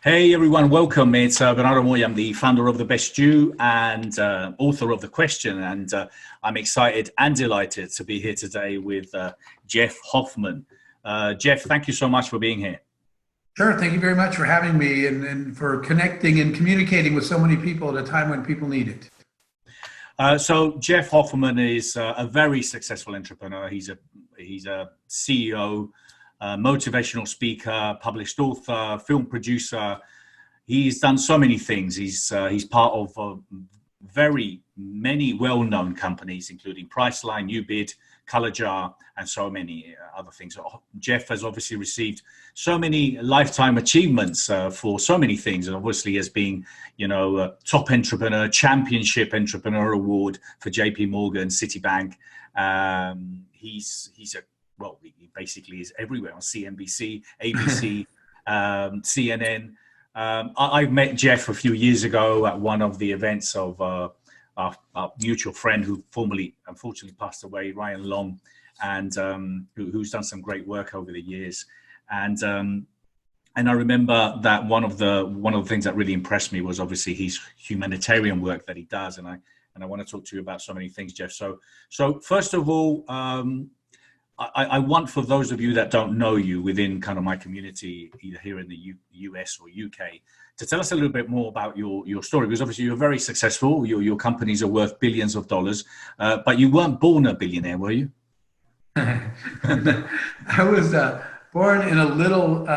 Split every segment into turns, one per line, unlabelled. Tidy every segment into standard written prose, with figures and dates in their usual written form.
Hey everyone, welcome. It's Bernardo Moya. I'm the founder of The Best Stew and author of The Question. And I'm excited and delighted to be here today with Jeff Hoffman. Jeff, thank you so much for being here.
Sure. Thank you very much for having me and for connecting and communicating with so many people at a time when people need it.
So Jeff Hoffman is a very successful entrepreneur. He's a CEO, motivational speaker, published author, film producer. He's done so many things. He's part of very many well-known companies, including Priceline, Ubid, Color Jar, and so many other things. Jeff has obviously received so many lifetime achievements for so many things, and obviously as being, top entrepreneur, championship entrepreneur award for JP Morgan, Citibank. He basically is everywhere on CNBC, ABC, CNN. I've met Jeff a few years ago at one of the events of our mutual friend who formerly, unfortunately, passed away, Ryan Long, and who's done some great work over the years. And I remember that one of the things that really impressed me was obviously his humanitarian work that he does, and I want to talk to you about so many things, Jeff. So first of all, I want, for those of you that don't know you within kind of my community, either here in the US or UK, to tell us a little bit more about your story, because obviously you're very successful. Your companies are worth billions of dollars, but you weren't born a billionaire, were you?
I was born in a little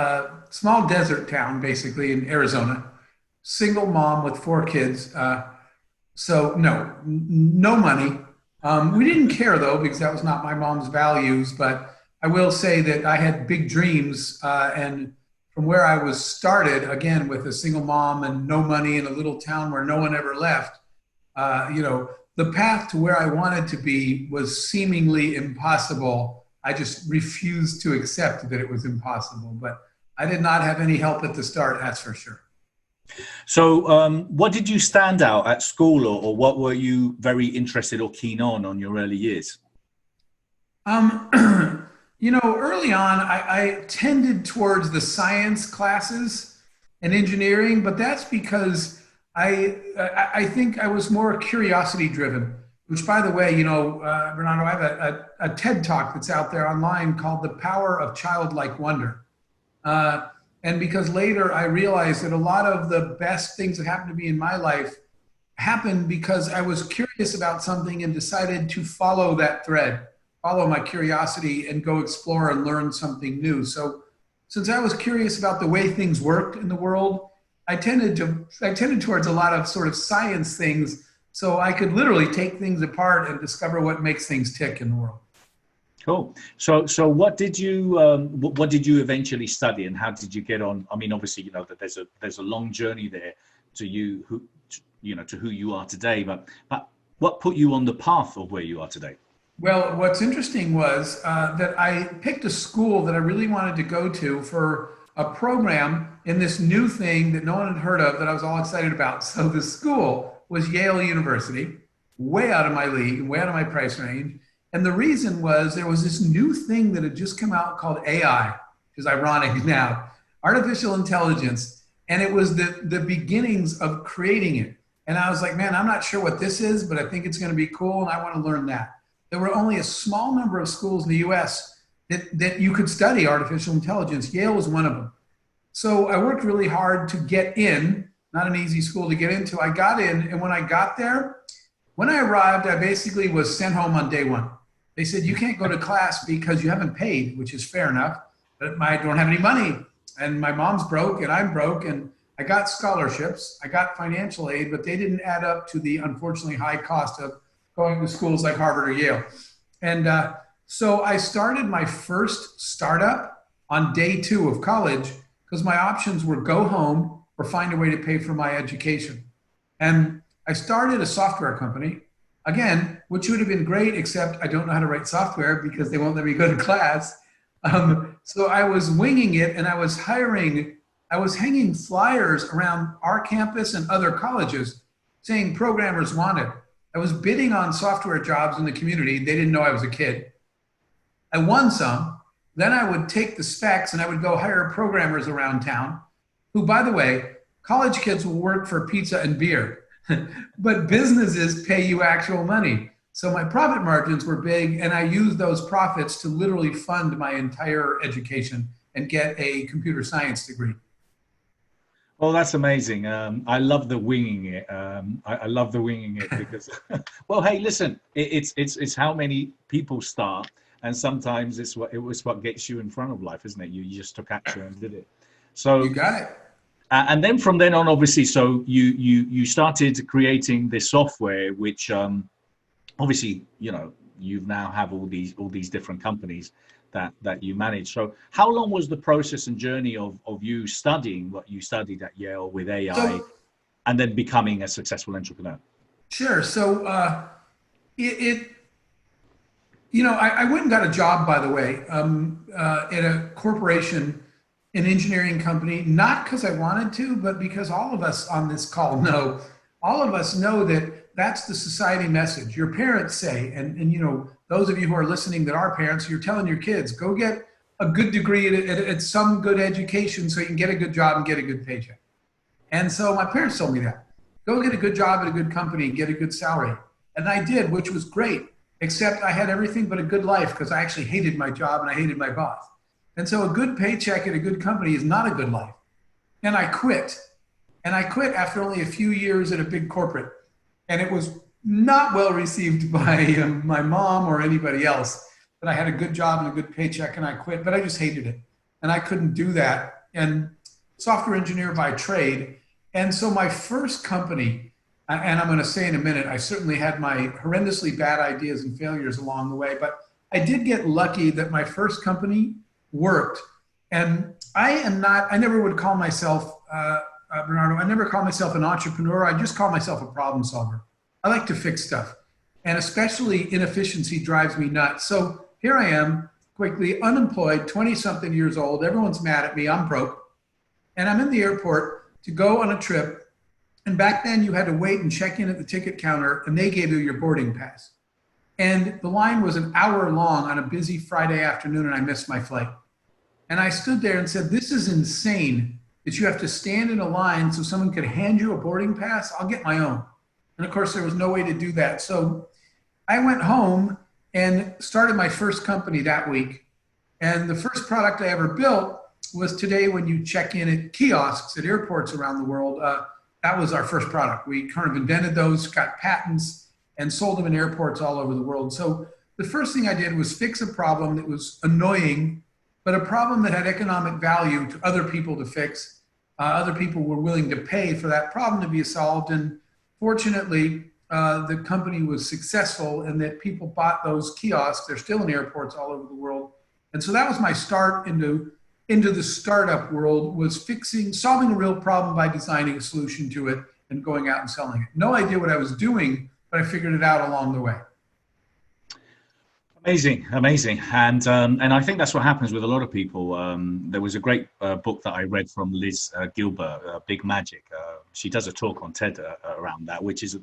small desert town, basically in Arizona, single mom with four kids. So no money. We didn't care though, because that was not my mom's values, but I will say that I had big dreams. And from where I was started, again, with a single mom and no money in a little town where no one ever left, the path to where I wanted to be was seemingly impossible. I just refused to accept that it was impossible, but I did not have any help at the start, that's for sure.
So what did you stand out at school, or what were you very interested or keen on your early years?
Early on, I tended towards the science classes and engineering, but that's because I think I was more curiosity driven, which, by the way, Bernardo, I have a TED talk that's out there online called The Power of Childlike Wonder. And because later I realized that a lot of the best things that happened to me in my life happened because I was curious about something and decided to follow that thread, follow my curiosity and go explore and learn something new. So since I was curious about the way things worked in the world, I tended towards a lot of sort of science things so I could literally take things apart and discover what makes things tick in the world.
Cool. So what did you eventually study, and how did you get on? I mean, obviously, that there's a long journey there to to who you are today. But what put you on the path of where you are today?
Well, what's interesting was that I picked a school that I really wanted to go to for a program in this new thing that no one had heard of that I was all excited about. So the school was Yale University, way out of my league, way out of my price range. And the reason was there was this new thing that had just come out called AI, which is ironic now, artificial intelligence. And it was the beginnings of creating it. And I was like, man, I'm not sure what this is, but I think it's going to be cool. And I want to learn that. There were only a small number of schools in the US that you could study artificial intelligence. Yale was one of them. So I worked really hard to get in, not an easy school to get into. I got in, and when I got there, when I arrived, I basically was sent home on day one. They said, you can't go to class because you haven't paid, which is fair enough, but I don't have any money. And my mom's broke and I'm broke, and I got scholarships, I got financial aid, but they didn't add up to the unfortunately high cost of going to schools like Harvard or Yale. And so I started my first startup on day two of college because my options were go home or find a way to pay for my education. And I started a software company, again, which would have been great, except I don't know how to write software because they won't let me go to class. So I was winging it, and I was hanging flyers around our campus and other colleges saying programmers wanted. I was bidding on software jobs in the community. They didn't know I was a kid. I won some. Then I would take the specs and I would go hire programmers around town. who, by the way, college kids will work for pizza and beer, but businesses pay you actual money. So my profit margins were big, and I used those profits to literally fund my entire education and get a computer science degree.
Well, that's amazing. I love the winging it. I love the winging it because, well, hey, listen, it's how many people start, and sometimes it was what gets you in front of life, isn't it? You just took action and did it.
You
So,
got it.
and then from then on, obviously, so you started creating this software, which obviously, you now have all these different companies that you manage. So how long was the process and journey of you studying what you studied at Yale with AI
So
and then becoming a successful entrepreneur?
sure. So it I went and got a job, by the way, at a corporation, an engineering company, not because I wanted to, but because all of us on this call know, all of us know that that's the society message. Your parents say, and those of you who are listening that are parents, you're telling your kids, go get a good degree at some good education so you can get a good job and get a good paycheck. And so my parents told me that. Go get a good job at a good company and get a good salary. And I did, which was great, except I had everything but a good life because I actually hated my job and I hated my boss. And so a good paycheck at a good company is not a good life. And I quit. And I quit after only a few years at a big corporate. And it was not well received by my mom or anybody else. But I had a good job and a good paycheck and I quit, but I just hated it. And I couldn't do that. And software engineer by trade. And so my first company, and I'm going to say in a minute, I certainly had my horrendously bad ideas and failures along the way, but I did get lucky that my first company worked. And I never would call myself, Bernardo, I never call myself an entrepreneur. I just call myself a problem solver. I like to fix stuff. And especially inefficiency drives me nuts. So here I am, quickly unemployed, 20-something years old. Everyone's mad at me. I'm broke. And I'm in the airport to go on a trip. And back then you had to wait and check in at the ticket counter and they gave you your boarding pass. And the line was an hour long on a busy Friday afternoon and I missed my flight. And I stood there and said, this is insane that you have to stand in a line so someone could hand you a boarding pass. I'll get my own. And of course there was no way to do that. So I went home and started my first company that week. And the first product I ever built was today when you check in at kiosks at airports around the world. That was our first product. We kind of invented those, got patents, and sold them in airports all over the world. So the first thing I did was fix a problem that was annoying, but a problem that had economic value to other people to fix. Other people were willing to pay for that problem to be solved. And fortunately, the company was successful in that people bought those kiosks. They're still in airports all over the world. And so that was my start into the startup world, was solving a real problem by designing a solution to it and going out and selling it. No idea what I was doing, but I figured it out along the way.
Amazing, amazing. And I think that's what happens with a lot of people. There was a great book that I read from Liz Gilbert, Big Magic. She does a talk on TED around that, which is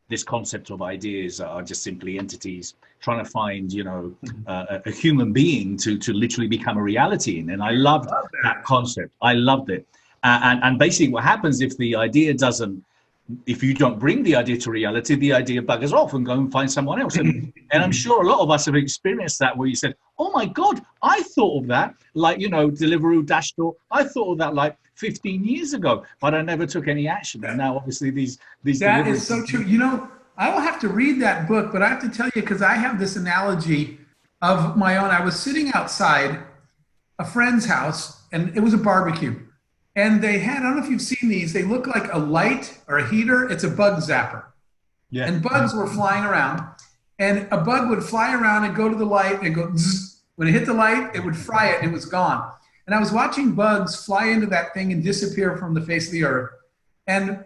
this concept of ideas are just simply entities trying to find, a human being to literally become a reality in. And I loved that concept. I loved it. And basically what happens if you don't bring the idea to reality, the idea buggers off and go and find someone else. And I'm sure a lot of us have experienced that where you said, oh my God, I thought of that, like, Deliveroo, Dashdoor. I thought of that like 15 years ago, but I never took any action. And now obviously these
That is so true. I will have to read that book, but I have to tell you, because I have this analogy of my own. I was sitting outside a friend's house and it was a barbecue. And they had, I don't know if you've seen these, they look like a light or a heater. It's a bug zapper. Yeah. And bugs were flying around. And a bug would fly around and go to the light and go zzz. When it hit the light, it would fry it and it was gone. And I was watching bugs fly into that thing and disappear from the face of the earth. And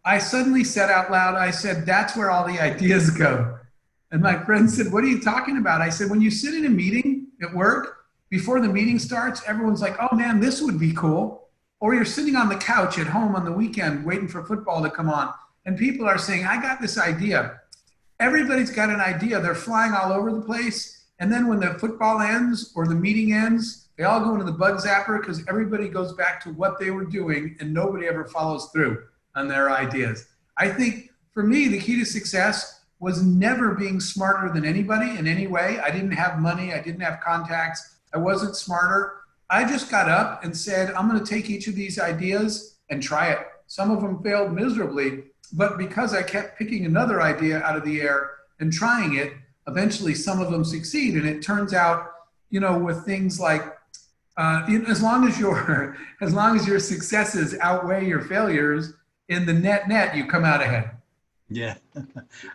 I suddenly said out loud, I said, that's where all the ideas go. And my friend said, what are you talking about? I said, when you sit in a meeting at work, before the meeting starts, everyone's like, oh man, this would be cool. Or you're sitting on the couch at home on the weekend waiting for football to come on. And people are saying, I got this idea. Everybody's got an idea. They're flying all over the place. And then when the football ends or the meeting ends, They all go into the bug zapper because everybody goes back to what they were doing and nobody ever follows through on their ideas. I think for me, the key to success was never being smarter than anybody in any way. I didn't have money. I didn't have contacts. I wasn't smarter. I just got up and said, I'm going to take each of these ideas and try it. Some of them failed miserably, but because I kept picking another idea out of the air and trying it, eventually some of them succeed. And it turns out, you know, with things like, as long as your successes outweigh your failures, in the net, you come out ahead.
Yeah,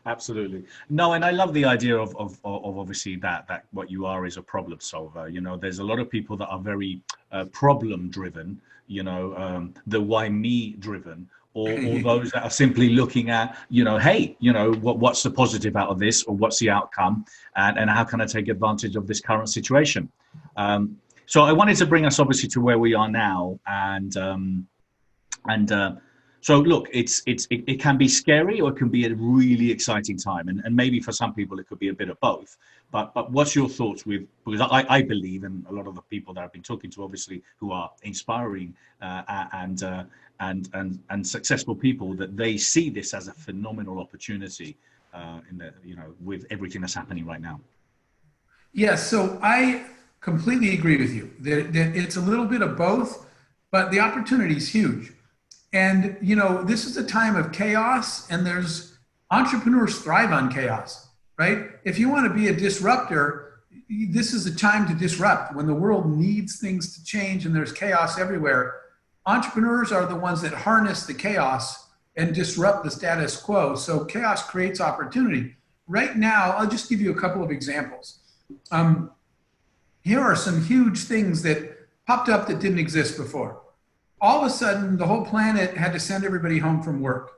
absolutely. No, and I love the idea of obviously that what you are is a problem solver. You know, there's a lot of people that are very problem driven, you know, the why me driven, or those that are simply looking at, you know, hey, you know, what's the positive out of this, or what's the outcome, and how can I take advantage of this current situation? So I wanted to bring us obviously to where we are now, and so look, it can be scary, or it can be a really exciting time, and maybe for some people it could be a bit of both. But what's your thoughts with, because I believe, and a lot of the people that I've been talking to, obviously, who are inspiring and successful people, that they see this as a phenomenal opportunity in the, you know, with everything that's happening right now.
Yes, so I completely agree with you that it's a little bit of both, but the opportunity is huge. And, you know, this is a time of chaos, and entrepreneurs thrive on chaos, right? If you want to be a disruptor, this is a time to disrupt. When the world needs things to change and there's chaos everywhere, entrepreneurs are the ones that harness the chaos and disrupt the status quo. So chaos creates opportunity. Right now, I'll just give you a couple of examples. Here are some huge things that popped up that didn't exist before. All of a sudden, the whole planet had to send everybody home from work.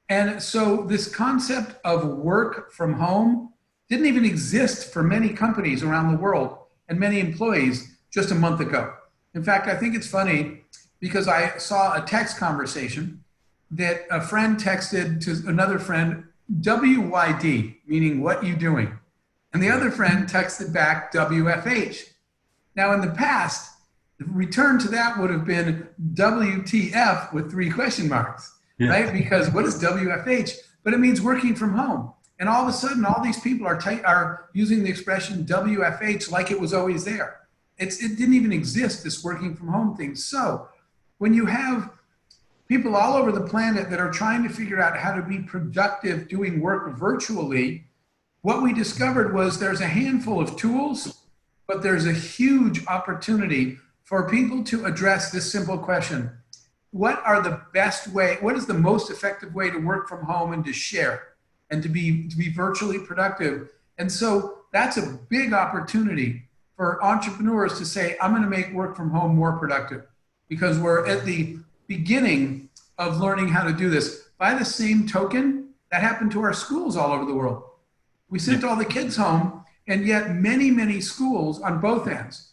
And so this concept of work from home didn't even exist for many companies around the world and many employees just a month ago. In fact, I think it's funny because I saw a text conversation that a friend texted to another friend, WYD, meaning what you doing? And the other friend texted back, WFH. Now in the past, the return to that would have been WTF with 3 question marks, right? Because what is WFH? But it means working from home. And all of a sudden, all these people are using the expression WFH like it was always there. It didn't even exist, this working from home thing. So when you have people all over the planet that are trying to figure out how to be productive doing work virtually, what we discovered was there's a handful of tools, but there's a huge opportunity for people to address this simple question. What is the most effective way to work from home and to share and to be virtually productive? And so that's a big opportunity for entrepreneurs to say, I'm going to make work from home more productive, because we're at the beginning of learning how to do this. By the same token, that happened to our schools all over the world. We sent all the kids home, and yet many, many schools on both ends,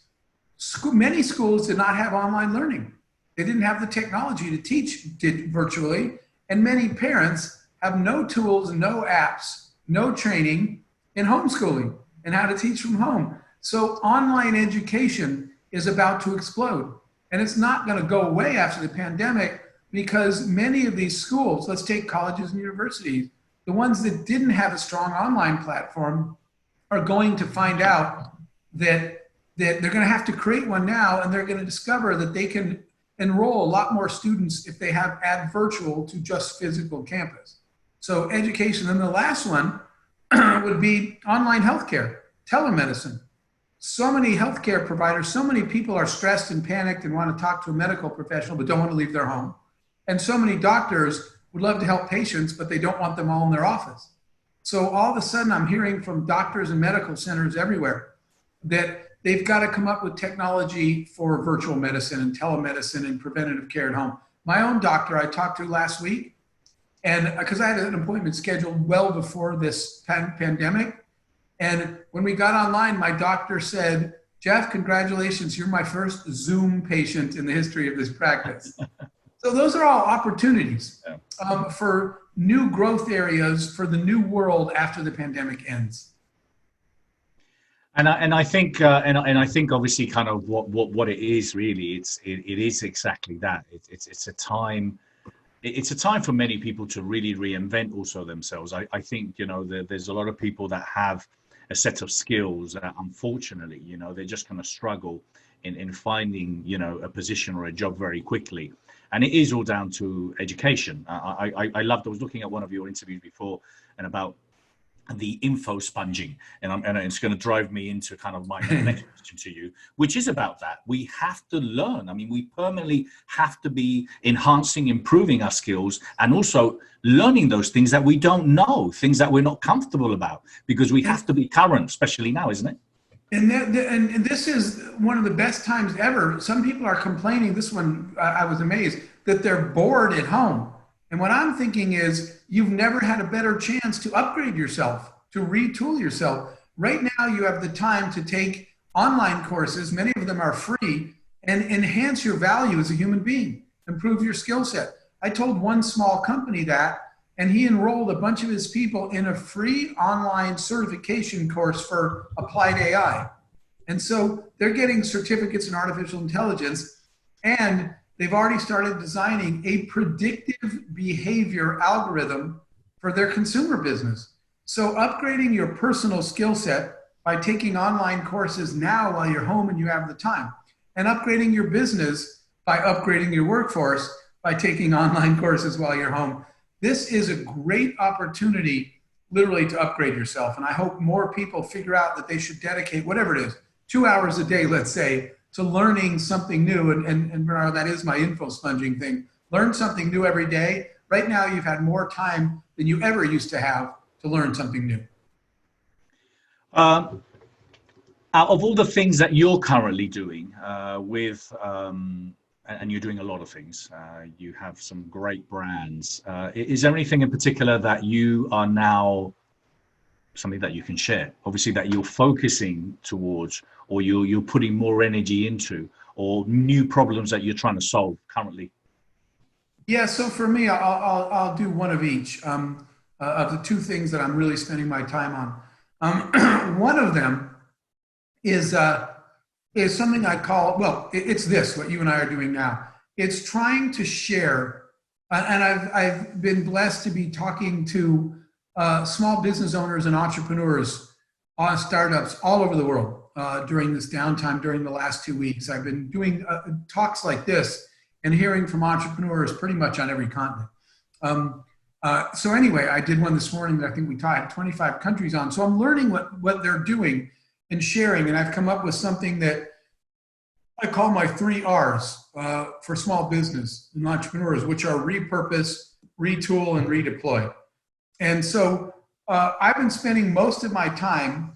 many schools did not have online learning. They didn't have the technology to teach virtually, and many parents have no tools, no apps, no training in homeschooling and how to teach from home. So online education is about to explode, and it's not going to go away after the pandemic, because many of these schools, let's take colleges and universities, the ones that didn't have a strong online platform are going to find out that they're going to have to create one now, and they're going to discover that they can enroll a lot more students if they add virtual to just physical campus. So education. And the last one would be online healthcare, telemedicine. So many healthcare providers, so many people are stressed and panicked and want to talk to a medical professional but don't want to leave their home. And so many doctors would love to help patients, but they don't want them all in their office. So all of a sudden, I'm hearing from doctors and medical centers everywhere that they've got to come up with technology for virtual medicine and telemedicine and preventative care at home. My own doctor I talked to last week, and because I had an appointment scheduled well before this pandemic, and when we got online, my doctor said, Jeff, congratulations, you're my first Zoom patient in the history of this practice. So those are all opportunities for new growth areas for the new world after the pandemic ends.
And I think and I think obviously kind of what it is really, it is exactly that. It's a time. It's a time for many people to really reinvent also themselves. I think, there's a lot of people that have a set of skills that unfortunately, they're just going to struggle in finding, a position or a job very quickly. And it is all down to education. I loved, I was looking at one of your interviews before and about the info sponging, and it's going to drive me into kind of my next question to you, which is about that. We have to learn. I mean, we permanently have to be enhancing, improving our skills, and also learning those things that we don't know, things that we're not comfortable about, because we have to be current, especially now, isn't it?
And this is one of the best times ever. Some people are complaining, this one, I was amazed, that they're bored at home. And what I'm thinking is, you've never had a better chance to upgrade yourself, to retool yourself. Right now, you have the time to take online courses, many of them are free, and enhance your value as a human being, improve your skill set. I told one small company that, and he enrolled a bunch of his people in a free online certification course for applied AI. And so they're getting certificates in artificial intelligence, and they've already started designing a predictive behavior algorithm for their consumer business. So upgrading your personal skill set by taking online courses now while you're home and you have the time, and upgrading your business by upgrading your workforce by taking online courses while you're home. This is a great opportunity literally to upgrade yourself. And I hope more people figure out that they should dedicate whatever it is, 2 hours a day, let's say, to learning something new. And Bernardo, that is my info sponging thing. Learn something new every day. Right now, you've had more time than you ever used to have to learn something new.
Out of all the things that you're currently doing and you're doing a lot of things, you have some great brands. Is there anything in particular that you are now, something that you can share, obviously, that you're focusing towards, or you're putting more energy into, or new problems that you're trying to solve currently?
Yeah, so for me, I'll do one of each of the two things that I'm really spending my time on. One of them is something I call, well, it's this, what you and I are doing now. It's trying to share, and I've been blessed to be talking to small business owners and entrepreneurs on startups all over the world during this downtime, during the last 2 weeks. I've been doing talks like this and hearing from entrepreneurs pretty much on every continent. So anyway, I did one this morning that I think we tied 25 countries on. So I'm learning what they're doing and sharing. And I've come up with something that I call my 3 R's for small business and entrepreneurs, which are repurpose, retool, and redeploy. And so I've been spending most of my time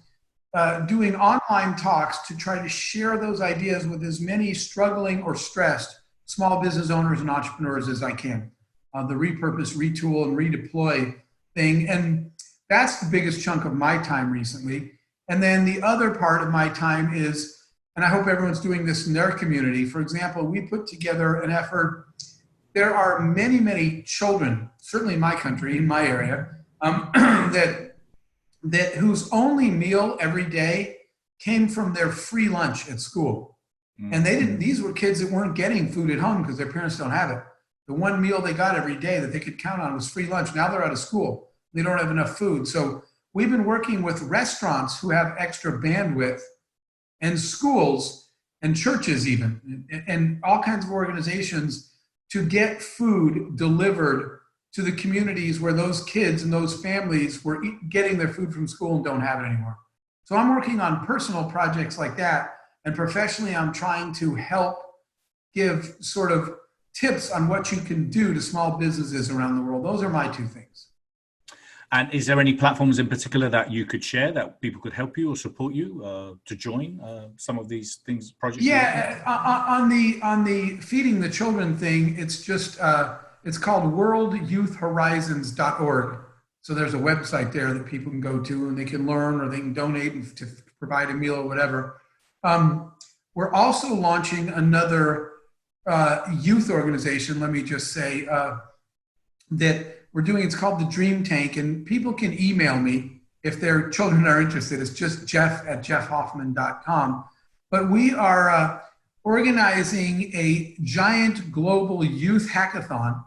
doing online talks to try to share those ideas with as many struggling or stressed small business owners and entrepreneurs as I can. The repurpose, retool, and redeploy thing. And that's the biggest chunk of my time recently. And then the other part of my time is, and I hope everyone's doing this in their community. For example, we put together an effort. There are many, many children, certainly in my country, in my area, that whose only meal every day came from their free lunch at school. And these were kids that weren't getting food at home because their parents don't have it. The one meal they got every day that they could count on was free lunch. Now they're out of school. They don't have enough food. So we've been working with restaurants who have extra bandwidth, and schools and churches even, and all kinds of organizations to get food delivered to the communities where those kids and those families were getting their food from school and don't have it anymore. So I'm working on personal projects like that. And professionally, I'm trying to help give sort of tips on what you can do to small businesses around the world. Those are my 2 things.
And is there any platforms in particular that you could share that people could help you or support you to join some of these things, projects?
Yeah, on the feeding the children thing, it's just it's called worldyouthhorizons.org. So there's a website there that people can go to and they can learn, or they can donate to provide a meal or whatever. We're also launching another youth organization, let me just say, that we're doing. It's called the Dream Tank, and people can email me if their children are interested. It's just jeff@jeffhoffman.com. But we are organizing a giant global youth hackathon.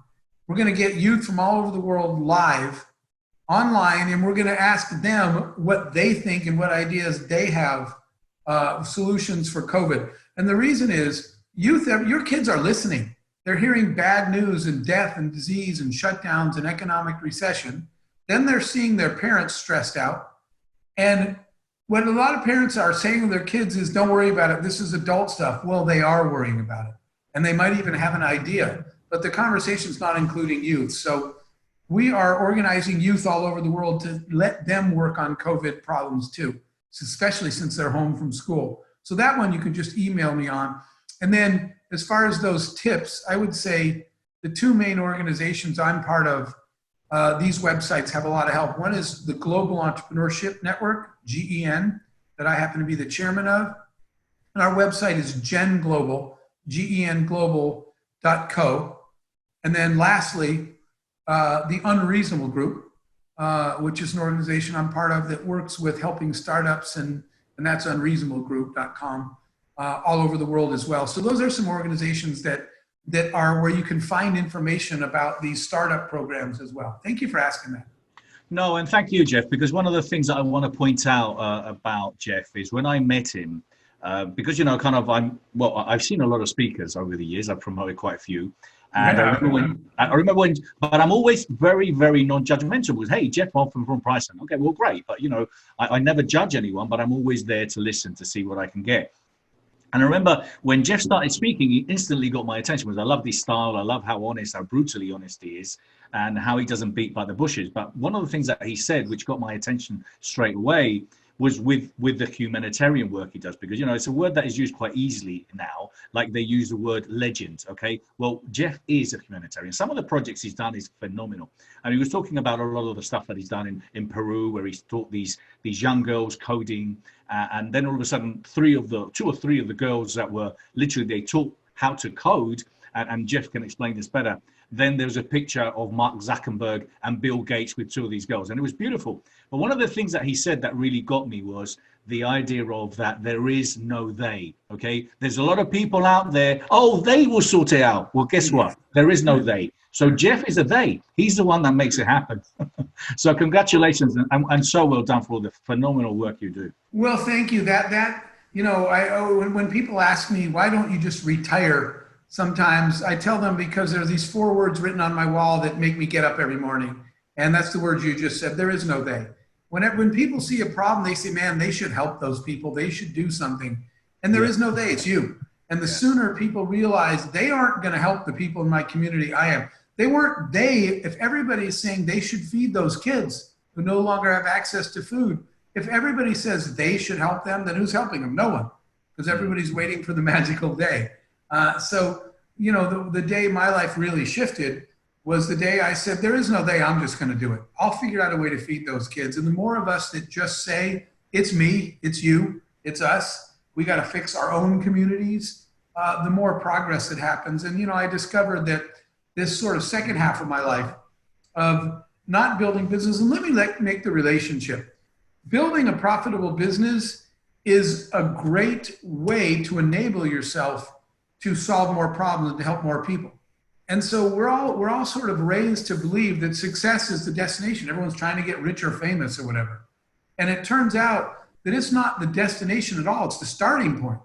We're going to get youth from all over the world live, online, and we're going to ask them what they think and what ideas they have, solutions for COVID. And the reason is, youth, your kids are listening. They're hearing bad news and death and disease and shutdowns and economic recession. Then they're seeing their parents stressed out. And what a lot of parents are saying to their kids is, don't worry about it. This is adult stuff. Well, they are worrying about it. And they might even have an idea. But the conversation's not including youth. So we are organizing youth all over the world to let them work on COVID problems too, especially since they're home from school. So that one you can just email me on. And then as far as those tips, I would say the two main organizations I'm part of, these websites have a lot of help. One is the Global Entrepreneurship Network, GEN, that I happen to be the chairman of. And our website is GenGlobal, genglobal.co. And then lastly, the Unreasonable Group, which is an organization I'm part of that works with helping startups, and that's unreasonablegroup.com, all over the world as well. So those are some organizations that are where you can find information about these startup programs as well. Thank you for asking that.
No, and thank you, Jeff, because one of the things that I want to point out about Jeff is when I met him, because, you know, I've seen a lot of speakers over the years. I've promoted quite a few. And I remember when, but I'm always very, very non-judgmental. Was, hey, Jeff Hoffman from Priceline. Okay, well, great. But, you know, I never judge anyone, but I'm always there to listen to see what I can get. And I remember when Jeff started speaking, he instantly got my attention because I love his style. I love how honest, how brutally honest he is, and how he doesn't beat by the bushes. But one of the things that he said, which got my attention straight away, was with the humanitarian work he does, because, you know, it's a word that is used quite easily now, like they use the word legend. Okay, well, Jeff is a humanitarian. Some of the projects he's done is phenomenal, and he was talking about a lot of the stuff that he's done in Peru, where he's taught these young girls coding, and then all of a sudden two or three of the girls that were literally, they taught how to code, and Jeff can explain this better. Then there was a picture of Mark Zuckerberg and Bill Gates with two of these girls, and it was beautiful. But one of the things that he said that really got me was the idea of that there is no they, okay? There's a lot of people out there, oh, they will sort it out. Well, guess what? There is no they. So Jeff is a they. He's the one that makes it happen. So congratulations, and so well done for all the phenomenal work you do.
Well, thank you. That you know, when people ask me, why don't you just retire? Sometimes I tell them, because there are these 4 words written on my wall that make me get up every morning. And that's the words you just said. There is no they. When people see a problem, they say, man, they should help those people. They should do something. And there is no they, it's you. And the sooner people realize they aren't going to help the people in my community, I am. If everybody is saying they should feed those kids who no longer have access to food, if everybody says they should help them, then who's helping them? No one, because everybody's waiting for the magical day. So, you know, the day my life really shifted was the day I said, there is no they, I'm just going to do it. I'll figure out a way to feed those kids. And the more of us that just say, it's me, it's you, it's us, we got to fix our own communities, the more progress that happens. And, you know, I discovered that this sort of second half of my life of not building business, and let me make the relationship. Building a profitable business is a great way to enable yourself to solve more problems and to help more people. And so we're all sort of raised to believe that success is the destination. Everyone's trying to get rich or famous or whatever. And it turns out that it's not the destination at all. It's the starting point,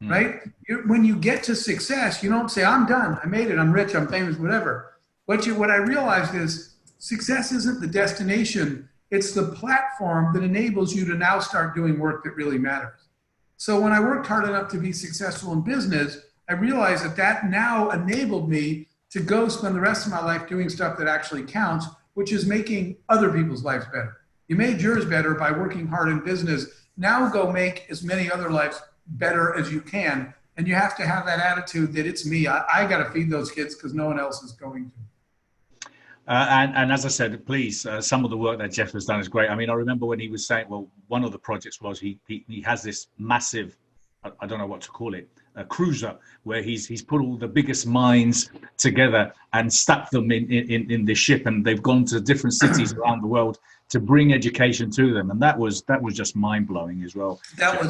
right? When you get to success, you don't say, I'm done, I made it, I'm rich, I'm famous, whatever. What I realized is success isn't the destination. It's the platform that enables you to now start doing work that really matters. So when I worked hard enough to be successful in business, I realized that now enabled me to go spend the rest of my life doing stuff that actually counts, which is making other people's lives better. You made yours better by working hard in business. Now go make as many other lives better as you can. And you have to have that attitude that it's me. I got to feed those kids because no one else is going to.
And as I said, please, some of the work that Jeff has done is great. I mean, I remember when he was saying, well, one of the projects was he has this massive, I don't know what to call it, cruiser, where he's put all the biggest minds together and stuck them in this ship, and they've gone to different cities around the world to bring education to them, and that was just mind blowing as well.
That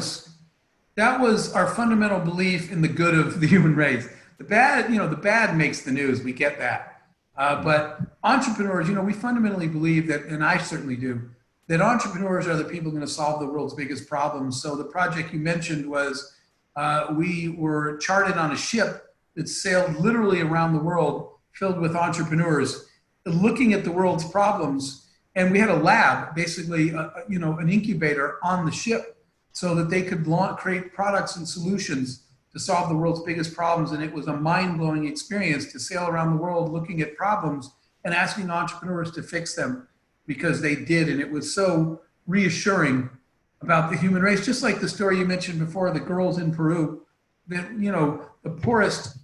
was our fundamental belief in the good of the human race. The bad makes the news. We get that, but entrepreneurs, we fundamentally believe that, and I certainly do, that entrepreneurs are the people going to solve the world's biggest problems. So the project you mentioned was, we were charted on a ship that sailed literally around the world, filled with entrepreneurs, looking at the world's problems. And we had a lab, basically, an incubator on the ship, so that they could create products and solutions to solve the world's biggest problems. And it was a mind-blowing experience to sail around the world looking at problems and asking entrepreneurs to fix them, because they did. And it was so reassuring about the human race, just like the story you mentioned before, the girls in Peru, that, the poorest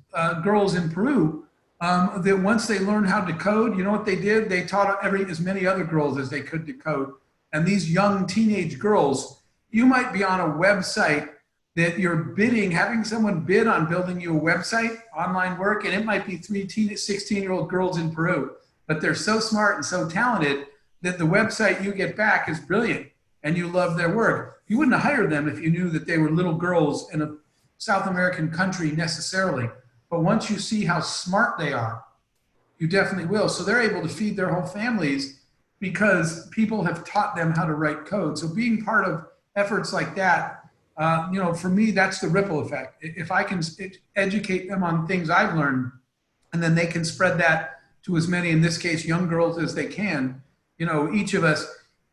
girls in Peru, that once they learned how to code, you know what they did? They taught as many other girls as they could to code. And these young teenage girls, you might be on a website that you're having someone bid on building you a website, online work, and it might be 16-year-old girls in Peru, but they're so smart and so talented that the website you get back is brilliant and you love their work. You wouldn't have hired them if you knew that they were little girls in a South American country necessarily. But once you see how smart they are, you definitely will. So they're able to feed their whole families because people have taught them how to write code. So being part of efforts like that, for me, that's the ripple effect. If I can educate them on things I've learned, and then they can spread that to as many, in this case, young girls as they can, each of us.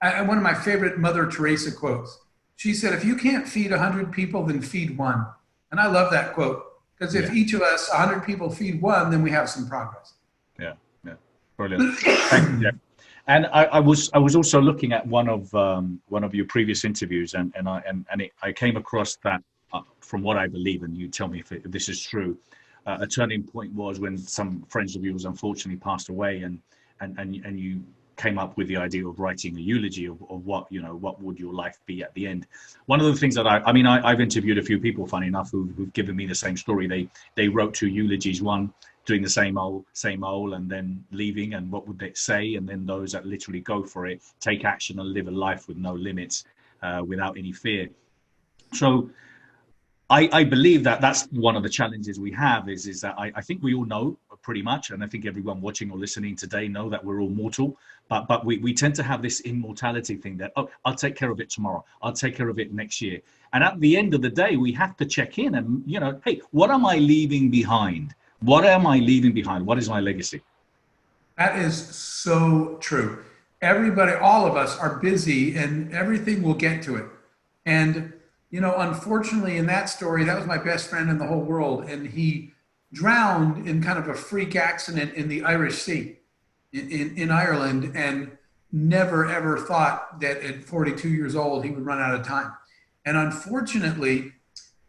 One of my favorite Mother Teresa quotes, she said, if you can't feed 100 people, then feed one. And I love that quote, because if each of us, 100 people feed one, then we have some progress.
Yeah, brilliant. Thank you, Jeff. And I was also looking at one of your previous interviews, and I came across that, from what I believe, and you tell me if this is true, a turning point was when some friends of yours unfortunately passed away, and you came up with the idea of writing a eulogy of what would your life be at the end. One of the things that I've interviewed a few people, funny enough, who've given me the same story. They wrote 2 eulogies, one doing the same old, and then leaving, and what would they say? And then those that literally go for it, take action, and live a life with no limits, without any fear. So I believe that that's one of the challenges we have is that I think we all know pretty much, and I think everyone watching or listening today know that we're all mortal, but we tend to have this immortality thing that, I'll take care of it tomorrow, I'll take care of it next year. And at the end of the day, we have to check in and, hey, what am I leaving behind? What am I leaving behind? What is my legacy?
That is so true. Everybody, all of us are busy, and everything will get to it. And, unfortunately in that story, that was my best friend in the whole world. And he drowned in kind of a freak accident in the Irish Sea in Ireland, and never ever thought that at 42 years old he would run out of time. And unfortunately,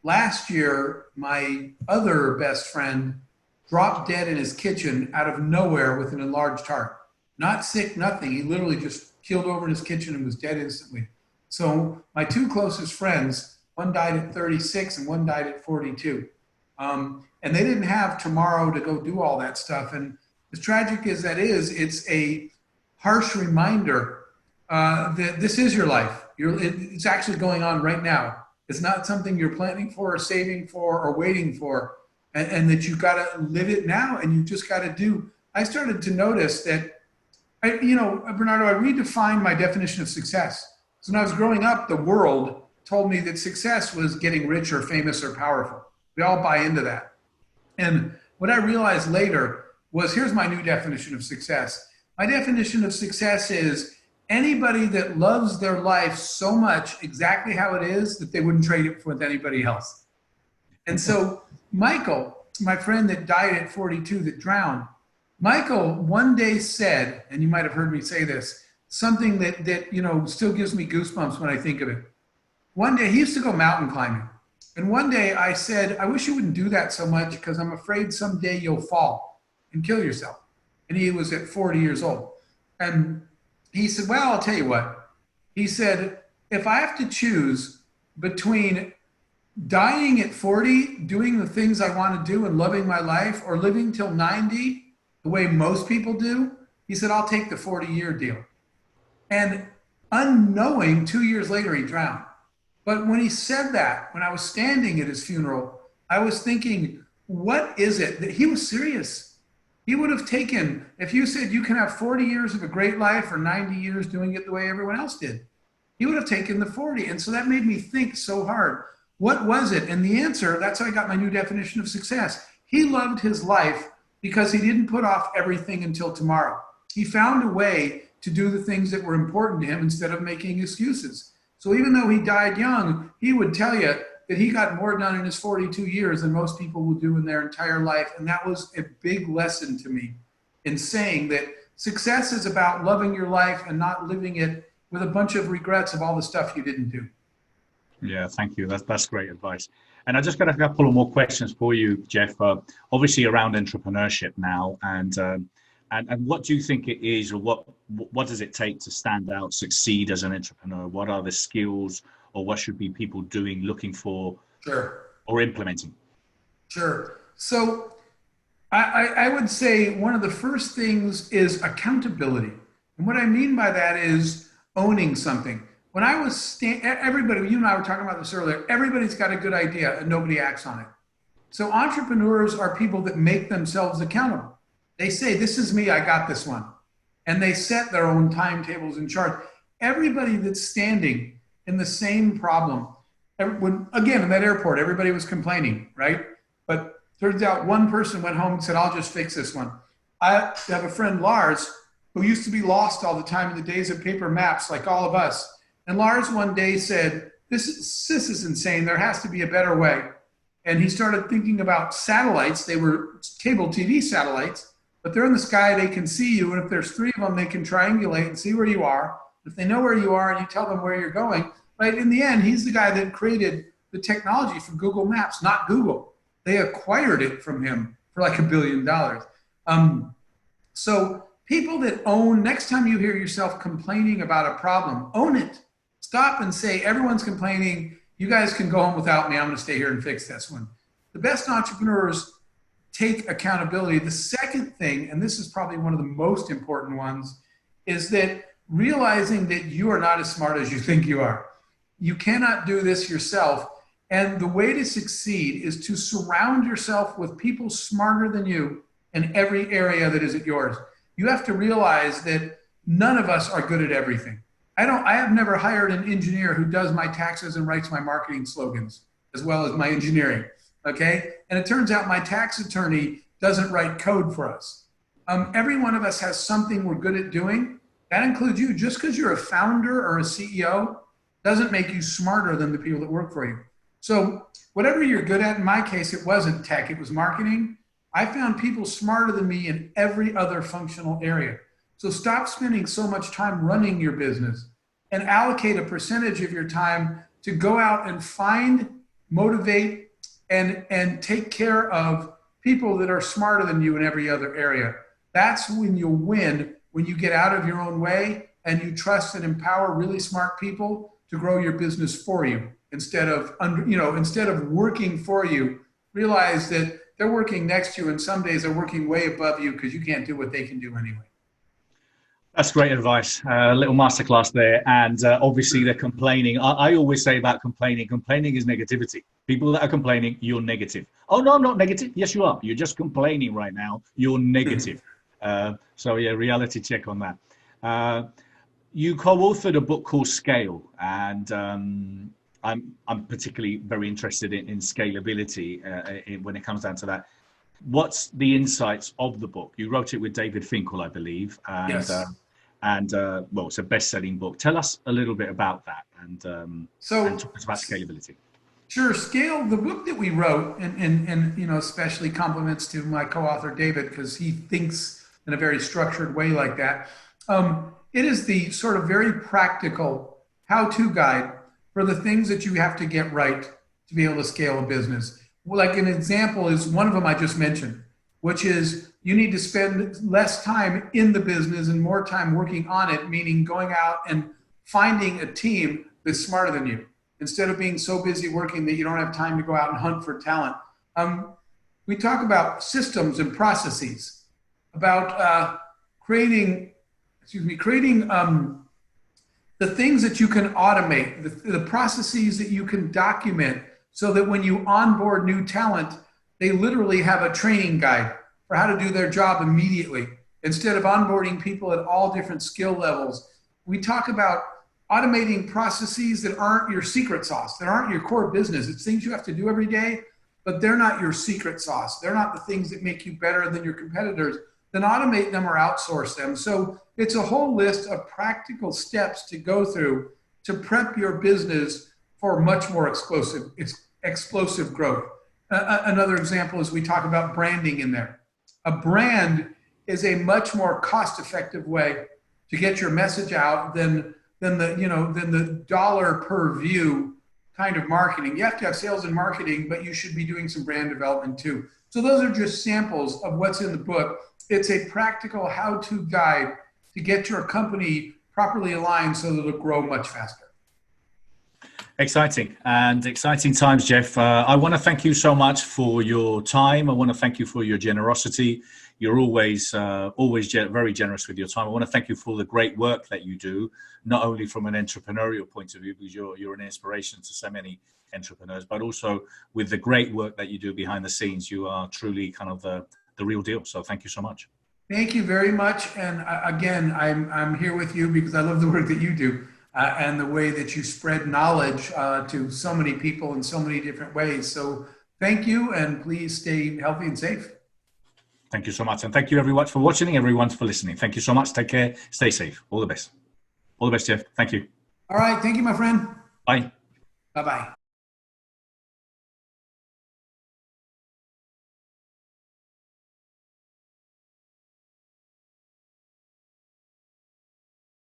last year, my other best friend dropped dead in his kitchen out of nowhere with an enlarged heart. Not sick, nothing. He literally just keeled over in his kitchen and was dead instantly. So my 2 closest friends, one died at 36 and one died at 42. And they didn't have tomorrow to go do all that stuff. And as tragic as that is, it's a harsh reminder that this is your life. It's actually going on right now. It's not something you're planning for or saving for or waiting for, and that you've got to live it now, and you just got to do. I started to notice that, Bernardo, I redefined my definition of success. So when I was growing up, the world told me that success was getting rich or famous or powerful. We all buy into that. And what I realized later was, here's my new definition of success. My definition of success is anybody that loves their life so much exactly how it is that they wouldn't trade it with anybody else. And so Michael, my friend that died at 42, that drowned, Michael one day said, and you might have heard me say this, something that still gives me goosebumps when I think of it. One day, he used to go mountain climbing. And one day I said, I wish you wouldn't do that so much, because I'm afraid someday you'll fall and kill yourself. And he was at 40 years old. And he said, well, I'll tell you what. He said, if I have to choose between dying at 40, doing the things I want to do and loving my life, or living till 90, the way most people do, he said, I'll take the 40-year deal. And unknowing, 2 years later, he drowned. But when he said that, when I was standing at his funeral, I was thinking, what is it that he was serious? He would have taken, if you said you can have 40 years of a great life or 90 years doing it the way everyone else did, he would have taken the 40. And so that made me think so hard. What was it? And the answer, that's how I got my new definition of success. He loved his life because he didn't put off everything until tomorrow. He found a way to do the things that were important to him instead of making excuses. So even though he died young, he would tell you that he got more done in his 42 years than most people will do in their entire life. And that was a big lesson to me in saying that success is about loving your life and not living it with a bunch of regrets of all the stuff you didn't do.
Yeah, thank you. That's great advice. And I just got a couple of more questions for you, Jeff. Obviously around entrepreneurship now, and what do you think it is, or what does it take to stand out, succeed as an entrepreneur? What are the skills, or what should be people doing, looking for,
Sure,
or implementing?
sure. So I would say one of the first things is accountability. And what I mean by that is owning something. When I was, everybody, you and I were talking about this earlier, everybody's got a good idea and nobody acts on it. So entrepreneurs are people that make themselves accountable. They say, this is me, I got this one. And they set their own timetables and charts. Everybody that's standing in the same problem, again, in that airport, everybody was complaining, right? But turns out one person went home and said, I'll just fix this one. I have a friend, Lars, who used to be lost all the time in the days of paper maps, like all of us. And Lars one day said, this is insane. There has to be a better way. And he started thinking about satellites. They were cable TV satellites, but they're in the sky. They can see you. And if there's 3 of them, they can triangulate and see where you are. If they know where you are and you tell them where you're going, right? In the end, he's the guy that created the technology for Google Maps, not Google. They acquired it from him for like $1 billion. So people that own, next time you hear yourself complaining about a problem, own it. Stop and say, everyone's complaining. You guys can go home without me. I'm going to stay here and fix this one. The best entrepreneurs take accountability. The second thing, and this is probably one of the most important ones, is that realizing that you are not as smart as you think you are. You cannot do this yourself. And the way to succeed is to surround yourself with people smarter than you in every area that isn't yours. You have to realize that none of us are good at everything. I have never hired an engineer who does my taxes and writes my marketing slogans as well as my engineering, okay? And it turns out my tax attorney doesn't write code for us. Every one of us has something we're good at doing. That includes you. Just because you're a founder or a CEO doesn't make you smarter than the people that work for you. So whatever you're good at, in my case, it wasn't tech, it was marketing. I found people smarter than me in every other functional area. So stop spending so much time running your business and allocate a percentage of your time to go out and find, motivate, and take care of people that are smarter than you in every other area. That's when you'll win, when you get out of your own way and you trust and empower really smart people to grow your business for you instead of working for you. Realize that they're working next to you and some days they're working way above you because you can't do what they can do anyway.
That's great advice. A little masterclass there. And obviously they're complaining. I always say about complaining is negativity. People that are complaining, you're negative. Oh, no, I'm not negative. Yes, you are. You're just complaining right now. You're negative. So yeah, reality check on that. You co-authored a book called Scale. And I'm particularly very interested in scalability when it comes down to that. What's the insights of the book? You wrote it with David Finkel, I believe. And,
yes.
Well, it's a best-selling book. Tell us a little bit about that and talk about scalability.
Sure. Scale, the book that we wrote, and especially compliments to my co-author David, because he thinks in a very structured way like that. It is the sort of very practical how-to guide for the things that you have to get right to be able to scale a business. Like an example is one of them I just mentioned, which is you need to spend less time in the business and more time working on it, meaning going out and finding a team that's smarter than you. instead of being so busy working that you don't have time to go out and hunt for talent. We talk about systems and processes, about creating the things that you can automate, the processes that you can document, so that when you onboard new talent, they literally have a training guide for how to do their job immediately, instead of onboarding people at all different skill levels. We talk about automating processes that aren't your secret sauce, that aren't your core business. It's things you have to do every day, but they're not your secret sauce. They're not the things that make you better than your competitors. Then automate them or outsource them. So it's a whole list of practical steps to go through to prep your business for much more explosive growth. Another example is we talk about branding in there. A brand is a much more cost-effective way to get your message out than the dollar per view kind of marketing. You have to have sales and marketing, but you should be doing some brand development too. So those are just samples of what's in the book. It's a practical how-to guide to get your company properly aligned so that it'll grow much faster.
Exciting times, Jeff. I want to thank you so much for your time. I want to thank you for your generosity. You're always very generous with your time. I want to thank you for the great work that you do, not only from an entrepreneurial point of view, because you're an inspiration to so many entrepreneurs, but also with the great work that you do behind the scenes. You are truly kind of the real deal. So thank you so much.
Thank you very much. And again, I'm here with you because I love the work that you do. And the way that you spread knowledge to so many people in so many different ways. So thank you, and please stay healthy and safe.
Thank you so much. And thank you everyone for watching, everyone for listening. Thank you so much. Take care. Stay safe. All the best. All the best, Jeff. Thank you.
All right. Thank you, my friend.
Bye.
Bye-bye.